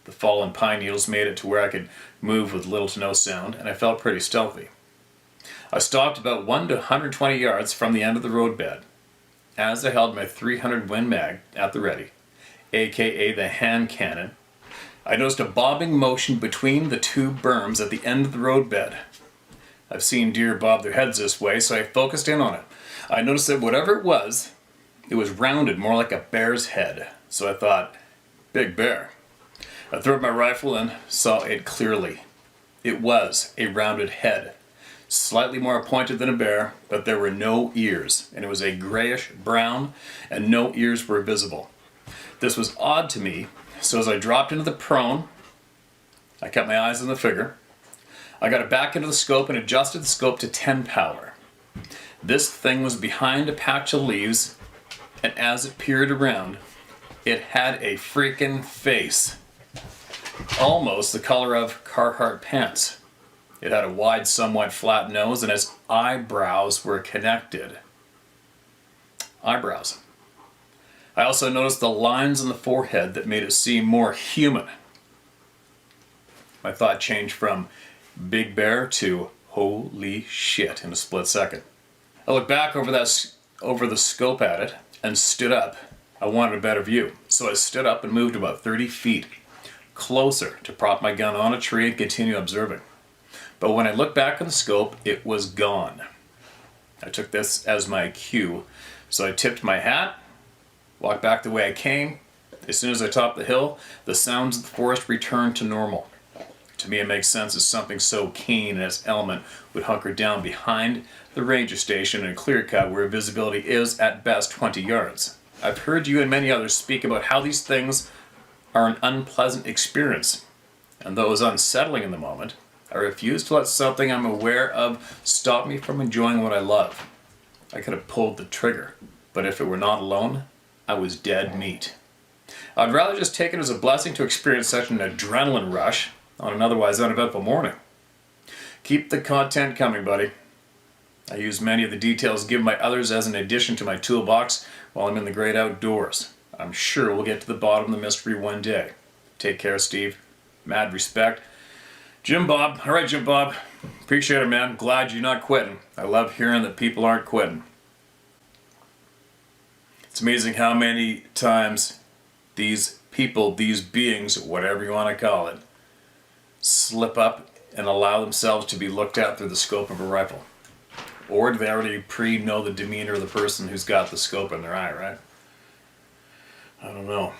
The fallen pine needles made it to where I could move with little to no sound, and I felt pretty stealthy. I stopped about 1 to 120 yards from the end of the roadbed. As I held my 300 Win Mag at the ready, aka the hand cannon, I noticed a bobbing motion between the two berms at the end of the roadbed. I've seen deer bob their heads this way, so I focused in on it. I noticed that whatever it was rounded more like a bear's head. So I thought, big bear. I threw up my rifle and saw it clearly. It was a rounded head, slightly more pointed than a bear, but there were no ears, and it was a grayish brown, and no ears were visible. This was odd to me, so as I dropped into the prone, I kept my eyes on the figure. I got it back into the scope and adjusted the scope to 10 power. This thing was behind a patch of leaves, and as it peered around, it had a freaking face. Almost the color of Carhartt pants. It had a wide, somewhat flat nose, and its eyebrows were connected. Eyebrows. I also noticed the lines on the forehead that made it seem more human. My thought changed from big bear to holy shit in a split second. I looked back over the scope at it and stood up. I wanted a better view, so I stood up and moved about 30 feet closer to prop my gun on a tree and continue observing. But when I looked back on the scope, it was gone. I took this as my cue, so I tipped my hat, walked back the way I came. As soon as I topped the hill, the sounds of the forest returned to normal. To me, it makes sense as something so keen in its element would hunker down behind the ranger station in a clear cut where visibility is at best 20 yards. I've heard you and many others speak about how these things are an unpleasant experience, and though it was unsettling in the moment, I refuse to let something I'm aware of stop me from enjoying what I love. I could have pulled the trigger, but if it were not alone, I was dead meat. I'd rather just take it as a blessing to experience such an adrenaline rush on an otherwise uneventful morning. Keep the content coming, buddy. I use many of the details given by others as an addition to my toolbox while I'm in the great outdoors. I'm sure we'll get to the bottom of the mystery one day. Take care, Steve. Mad respect. Jim Bob. All right, Jim Bob. Appreciate it, man. Glad you're not quitting. I love hearing that people aren't quitting. It's amazing how many times these people, these beings, whatever you want to call it, slip up and allow themselves to be looked at through the scope of a rifle. Or do they already know the demeanor of the person who's got the scope in their eye, right? I don't know.